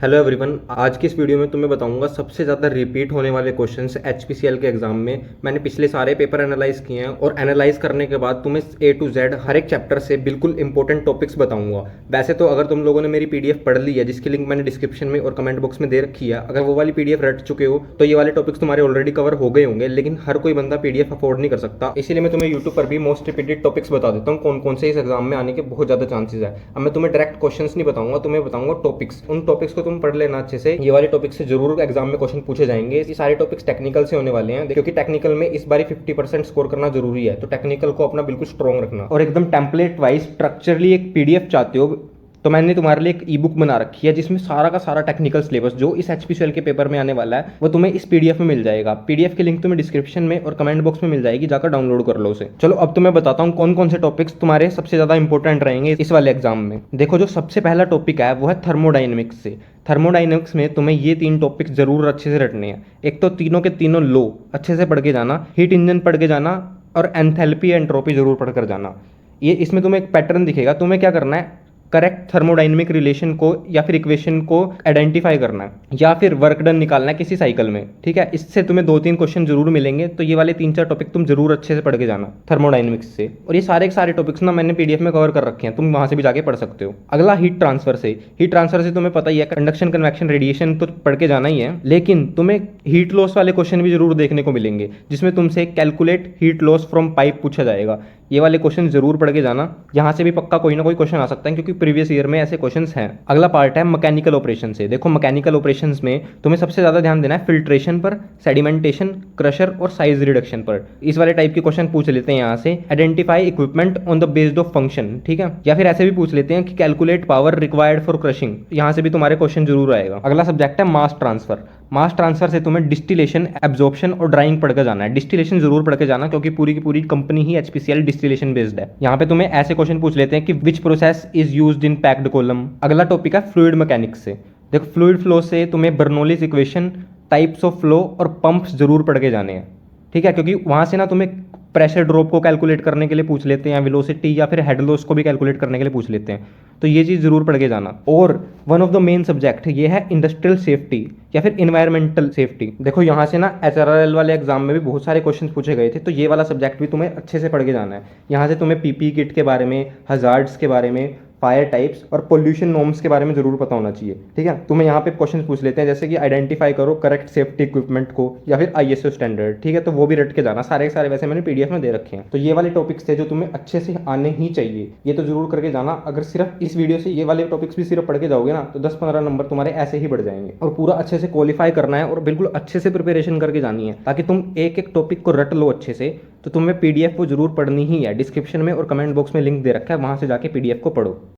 Hello everyone. आज की इस वीडियो में तुम्हें बताऊंगा सबसे ज़्यादा रिपीट होने वाले क्वेश्चंस एचपीसीएल के एग्जाम में। मैंने पिछले सारे पेपर एनालाइज किए हैं और एनालाइज करने के बाद तुम्हें ए टू जेड हर एक चैप्टर से बिल्कुल इंपॉर्टेंट टॉपिक्स बताऊंगा। वैसे तो अगर तुम लोगों ने मेरी पीडीएफ पढ़ ली है, जिसकी लिंक मैंने डिस्क्रिप्शन में और कमेंट बॉक्स में दे रखी है, अगर वो वाली पीडीएफ रट चुके हो तो ये वाले टॉपिक्स तुम्हारे ऑलरेडी कवर हो गए होंगे, लेकिन हर कोई बंदा पीडीएफ अफोर्ड नहीं कर सकता। इसीलिए मैं तुम्हें यूट्यूब पर भी मोस्ट रिपीटेड टॉपिक्स बता देता हूँ, कौन कौन से इस एग्जाम में आने के बहुत ज़्यादा चांसेस है। अब मैं तुम्हें डायरेक्ट क्वेश्चन नहीं बताऊंगा, तुम्हें बताऊंगा टॉपिक्स। उन टॉपिक्स को तुम पढ़ लेना अच्छे से। ये वाले टॉपिक से जरूर एग्जाम में क्वेश्चन पूछे जाएंगे। ये सारे टॉपिक्स टेक्निकल से होने वाले हैं, क्योंकि टेक्निकल में इस बार 50% स्कोर करना जरूरी है, तो टेक्निकल को अपना बिल्कुल स्ट्रॉन्ग रखना। और एकदम टेम्पलेट वाइज स्ट्रक्चरली एक पीडीएफ चाहते हो तो मैंने तुम्हारे लिए एक ई बुक बना रखी है, जिसमें सारा का सारा टेक्निकल सिलेबस जो इस एचपीसीएल के पेपर में आने वाला है वो तुम्हें इस पीडीएफ में मिल जाएगा। पीडीएफ की लिंक तुम्हें डिस्क्रिप्शन में और कमेंट बॉक्स में मिल जाएगी, जाकर डाउनलोड कर लो उसे। चलो अब तुम्हें बताता हूँ कौन कौन से टॉपिक्स तुम्हारे सबसे ज्यादा इंपॉर्टेंट रहेंगे इस वाले एग्जाम में। देखो, जो सबसे पहला टॉपिक है वो है थर्मोडाइनमिक्स से। थर्मोडाइनमिक्स में तुम्हें ये 3 टॉपिक्स जरूर अच्छे से रटने हैं। एक तो तीनों के तीनों लो अच्छे से पढ़ के जाना, हीट इंजन पढ़ के जाना, और एंथैल्पी एंट्रोपी जरूर पढ़ कर जाना। ये इसमें तुम्हें एक पैटर्न दिखेगा। तुम्हें क्या करना है, करेक्ट थर्मोडाइनमिक रिलेशन को या फिर इक्वेशन को आइडेंटिफाई करना है, या फिर वर्क डन निकालना है किसी साइकिल में। ठीक है, इससे तुम्हें 2-3 क्वेश्चन जरूर मिलेंगे, तो ये वाले 3-4 टॉपिक तुम जरूर अच्छे से पढ़ के जाना थर्मोडाइनमिक्स से। और ये सारे के सारे टॉपिक्स ना मैंने पीडीएफ में कवर कर रखे हैं, तुम वहां से भी जाके पढ़ सकते हो। अगला हीट ट्रांसफर से। हीट ट्रांसफर से तुम्हें पता ही है, कंडक्शन, कन्वेक्शन, रेडिएशन तो पढ़ के जाना ही है, लेकिन तुम्हें हीट लॉस वाले क्वेश्चन भी जरूर देखने को मिलेंगे, जिसमें तुमसे calculate heat loss from pipe पूछा जाएगा। ये वाले क्वेश्चन जरूर पढ़ के जाना, यहाँ से भी पक्का कोई ना कोई क्वेश्चन आ सकता है, क्योंकि प्रीवियस ईयर में ऐसे क्वेश्चंस हैं। अगला पार्ट है मैकेनिकल ऑपरेशन से। देखो, मैकेनिकल ऑपरेशंस में तुम्हें सबसे ज्यादा ध्यान देना है फिल्ट्रेशन पर, सेडिमेंटेशन, क्रशर और साइज रिडक्शन पर। इस वाले टाइप के क्वेश्चन पूछ लेते हैं यहाँ से। Identify equipment on the based of function, ठीक है। या फिर ऐसे भी पूछ लेते हैं कि calculate power required for crushing, यहाँ से भी तुम्हारे क्वेश्चन जरूर आएगा। अगला सब्जेक्ट है मास ट्रांसफर। मास ट्रांसफर से तुम्हें डिस्टिलेशन, एब्जॉर्प्शन और ड्राइंग पढ़ के जाना है। डिस्टिलेशन जरूर पढ़ के जाना, क्योंकि पूरी की पूरी कंपनी ही एचपीसीएल डिस्टिलेशन बेस्ड है। यहाँ पे तुम्हें ऐसे क्वेश्चन पूछ लेते हैं कि which process is used in packed column. अगला टॉपिक है फ्लूइड मैकेनिक्स से। देखो, फ्लूइड फ्लो से तुम्हें Bernoulli's equation, types of flow और पंप्स जरूर पढ़ के जाने हैं। ठीक है, क्योंकि वहां से ना तुम्हें प्रेशर ड्रॉप को कैलकुलेट करने के लिए पूछ लेते हैं, वेलोसिटी या फिर हेड लॉस को भी कैलकुलेट करने के लिए पूछ लेते हैं, तो ये चीज़ जरूर पढ़ के जाना। और one of the main subject ये है इंडस्ट्रियल सेफ्टी या फिर इन्वायरमेंटल सेफ्टी। देखो, यहाँ से ना एचआरएल वाले एग्जाम में भी बहुत सारे क्वेश्चन पूछे गए थे, तो ये वाला सब्जेक्ट भी तुम्हें अच्छे से पढ़ के जाना है। यहाँ से तुम्हें पीपी किट के बारे में, हजार्ड्स के बारे में, फायर टाइप्स और पोल्यूशन नॉर्म्स के बारे में जरूर पता होना चाहिए। ठीक है, तुम्हें यहाँ पे क्वेश्चन पूछ लेते हैं, जैसे कि आइडेंटिफाई करो करेक्ट सेफ्टी इक्विपमेंट को, या फिर आईएसओ स्टैंडर्ड। ठीक है, तो वो भी रट के जाना। सारे के सारे वैसे मैंने पीडीएफ में दे रखे हैं। तो ये वाले टॉपिक्स थे जो तुम्हें अच्छे से आने ही चाहिए, ये तो जरूर करके जाना। अगर सिर्फ इस वीडियो से ये वाले टॉपिक्स भी सिर्फ पढ़ के जाओगे ना, तो 10-15 नंबर तुम्हारे ऐसे ही बढ़ जाएंगे। और पूरा अच्छे से क्वालिफाई करना है और बिल्कुल अच्छे से प्रिपरेशन करके जानी है, ताकि तुम एक एक टॉपिक को रट लो अच्छे से। तो तुम्हें पीडीएफ को जरूर पढ़नी ही है। डिस्क्रिप्शन में और कमेंट बॉक्स में लिंक दे रखा है, वहां से जाके पीडीएफ को पढ़ो।